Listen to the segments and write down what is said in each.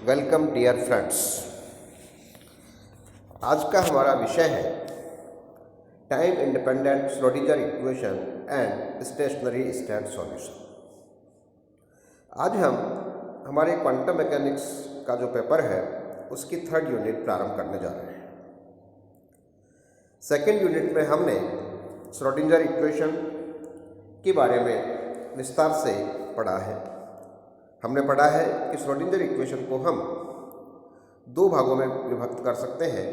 Welcome dear friends. आज का हमारा विषय है time independent Schrodinger equation and stationery state solution. आज हम हमारे क्वांटम मैकेनिक्स का जो पेपर है उसकी 3rd यूनिट प्रारंभ करने जा रहे हैं। 2nd यूनिट में हमने श्रोडिंगर इक्वेशन के बारे में विस्तार से पढ़ा है। हमने पढ़ा है कि श्रोडिंगर इक्वेशन को हम 2 भागों में विभक्त कर सकते हैं,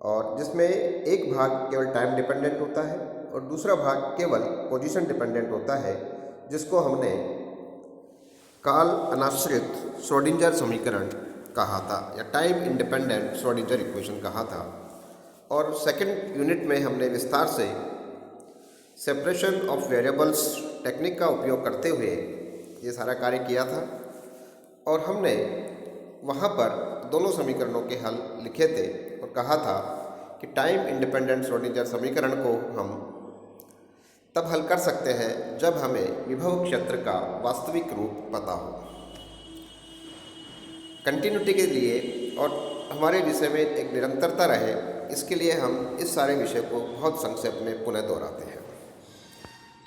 और जिसमें एक भाग केवल टाइम डिपेंडेंट होता है और दूसरा भाग केवल पोजीशन डिपेंडेंट होता है, जिसको हमने काल अनाश्रित श्रोडिंगर समीकरण कहा था या टाइम इंडिपेंडेंट श्रोडिंगर इक्वेशन कहा था। और 2nd यूनिट में हमने विस्तार से सेपरेशन ऑफ वेरिएबल्स टेक्निक का उपयोग करते हुए ये सारा कार्य किया था, और हमने वहाँ पर दोनों समीकरणों के हल लिखे थे और कहा था कि टाइम इंडिपेंडेंट श्रोडिंगर समीकरण को हम तब हल कर सकते हैं जब हमें विभव क्षेत्र का वास्तविक रूप पता हो। कंटिन्यूटी के लिए और हमारे विषय में एक निरंतरता रहे, इसके लिए हम इस सारे विषय को बहुत संक्षेप में पुनः दोहराते हैं।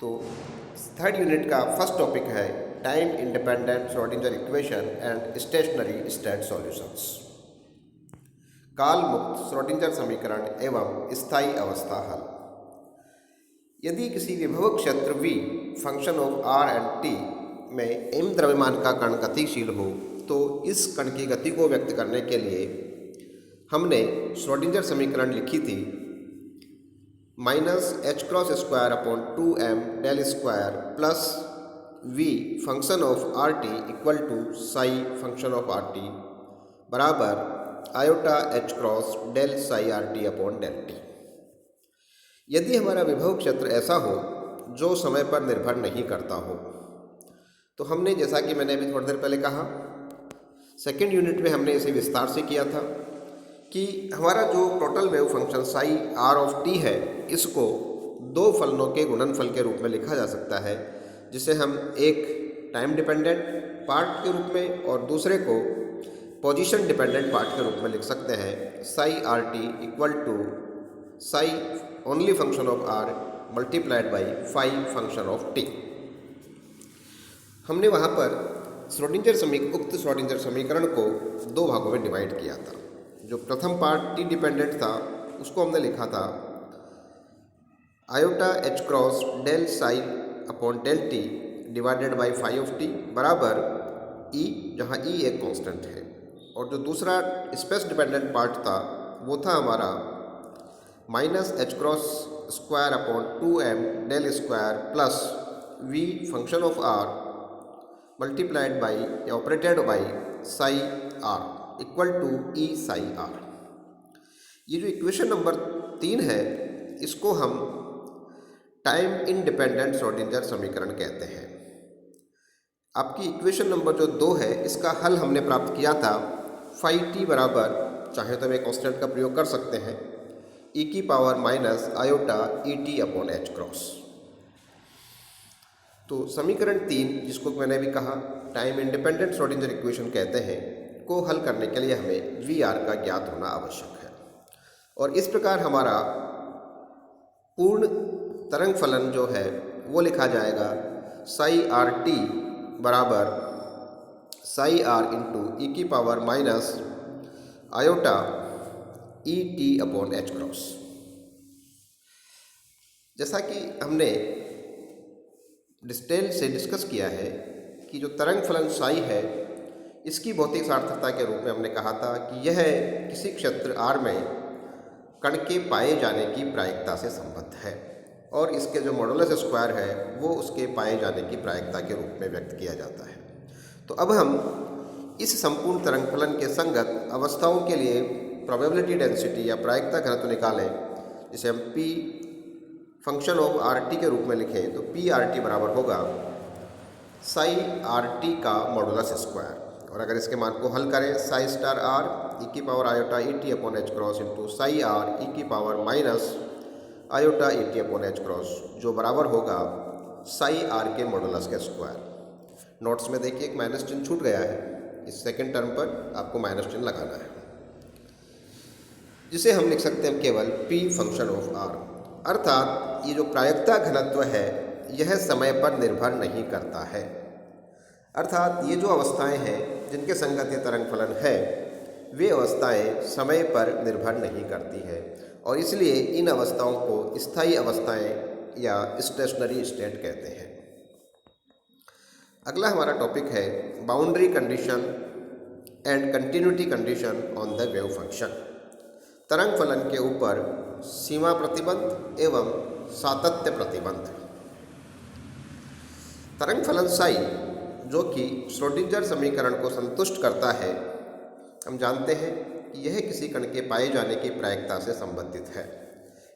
तो 3rd यूनिट का फर्स्ट टॉपिक है time independent Schrodinger equation and stationery state solutions. काल मुक्त श्रोडिंगर समीकरण एवं स्थायी अवस्था हल। यदि किसी विभव क्षेत्र V function of r and t में m द्रव्यमान का कण गतिशील हो, तो इस कण की गति को व्यक्त करने के लिए हमने श्रोडिंगर समीकरण लिखी थी -2m del square plus v function of rt equal to psi function of rt बराबर iota h cross del psi rt upon del t. यदि हमारा विभव क्षेत्र ऐसा हो जो समय पर निर्भर नहीं करता हो, तो हमने, जैसा कि मैंने अभी थोड़ी देर पहले कहा, 2nd यूनिट में हमने इसे विस्तार से किया था कि हमारा जो total wave function psi r of t है, इसको 2 फलनों के गुणनफल के रूप में लिखा जा सकता है, जिसे हम एक टाइम डिपेंडेंट पार्ट के रूप में और दूसरे को पोजीशन डिपेंडेंट पार्ट के रूप में लिख सकते हैं। Psi r t equal to psi only function of r multiplied by phi function of t। हमने वहाँ पर उक्त श्रोडिंगर समीकरण को 2 भागों में डिवाइड किया था। जो प्रथम पार्ट t डिपेंडेंट था उसको हमने लिखा था iota h cross del psi upon del t divided by phi of t बराबर e, जहाँ e एक कांस्टेंट है। और जो दूसरा स्पेस डिपेंडेंट पार्ट था वो था हमारा -h cross square upon 2m del square plus v function of r multiplied by या operated by psi r equal to E psi r। ये जो इक्वेशन नंबर 3 है, इसको हम टाइम इंडिपेंडेंट श्रोडिंगर समीकरण कहते हैं। आपकी इक्वेशन नंबर जो 2 है, इसका हल हमने प्राप्त किया था फाई टी बराबर, चाहे तो हम एक कांस्टेंट का प्रयोग कर सकते हैं, e की power minus iota E T upon H cross. तो समीकरण 3, जिसको मैंने भी कहा टाइम इंडिपेंडेंट श्रोडिंगर इक्वेशन कहते हैं, को हल करने के लिए हमें वी आर का ज्ञात होना आवश्यक है। और इस प्रकार हमारा पूर्ण तरंग फलन जो है वो लिखा जाएगा साई आर टी बराबर साई आर इंटू ई की power minus iota E T upon H cross. जैसा कि हमने डिटेल से डिस्कस किया है कि जो तरंग फलन साई है, इसकी भौतिक सार्थकता के रूप में हमने कहा था कि यह किसी क्षेत्र R में कण के पाए जाने की प्रायिकता से संबद्ध है, और इसके जो मॉडुलस स्क्वायर है वो उसके पाए जाने की प्रायिकता के रूप में व्यक्त किया जाता है। तो अब हम इस संपूर्ण तरंग फलन के संगत अवस्थाओं के लिए प्रोबेबिलिटी डेंसिटी या प्रायिकता घनत्व निकालें, जिसे हम P function of R T के रूप में लिखें, तो पी आर टी बराबर होगा साई आर टी का मॉडुलस स्क्वायर। और अगर इसके मान को हल करें, साई स्टार आर ई की power iota E T upon H cross into psi R E की power minus iota E T upon H cross, जो बराबर होगा साई आर के मॉडुलस के स्क्वायर। नोट्स में देखिए एक माइनस चिन्ह छूट गया है, इस सेकेंड टर्म पर आपको माइनस चिन्ह लगाना है, जिसे हम लिख सकते हैं केवल p फंक्शन ऑफ r। अर्थात ये जो प्रायिकता घनत्व है यह समय पर निर्भर नहीं करता है। अर्थात ये जो अवस्थाएं हैं जिनके संगत ये तरंग फलन है वे अवस्थाएं समय पर निर्भर नहीं करती है और इसलिए इन अवस्थाओं को स्थायी अवस्थाएं या स्टेशनरी स्टेट कहते हैं। अगला हमारा टॉपिक है boundary condition and continuity condition on the wave function. तरंग फलन के ऊपर सीमा प्रतिबंध एवं सातत्य प्रतिबंध। तरंग फलन साई जो कि श्रोडिंगर समीकरण को संतुष्ट करता है, हम जानते हैं कि यह किसी कण के पाए जाने की प्रायिकता से संबंधित है।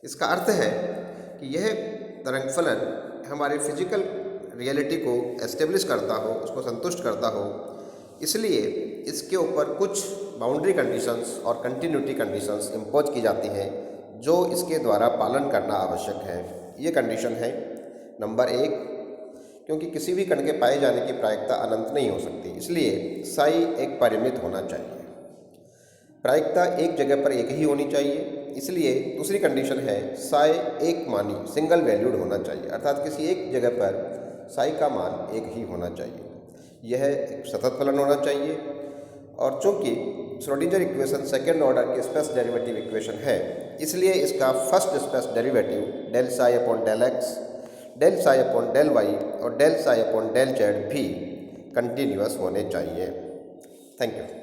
इसका अर्थ है कि यह तरंग फलन हमारे फिजिकल रियलिटी को एस्टेब्लिश करता हो, उसको संतुष्ट करता हो, इसलिए इसके ऊपर कुछ बाउंड्री कंडीशंस और कंटिन्यूटी कंडीशंस इम्पोज की जाती हैं जो इसके द्वारा पालन करना आवश्यक है। ये कंडीशन है नंबर 1, क्योंकि किसी भी कण के पाए जाने की प्रायिकता अनंत नहीं हो सकती, इसलिए साई एक परिमित होना चाहिए। प्रायिकता एक जगह पर एक ही होनी चाहिए, इसलिए दूसरी कंडीशन है साई एक मानी सिंगल वैल्यूड होना चाहिए। अर्थात किसी एक जगह पर साई का मान एक ही होना चाहिए। यह एक सतत फलन होना चाहिए और चूंकि श्रोडिंगर इक्वेशन सेकेंड ऑर्डर की स्पेस डेरिवेटिव इक्वेशन है, इसलिए इसका first space derivative del psi upon del X, del psi upon del Y और del psi upon del Z भी कंटिन्यूअस होने चाहिए। Thank you.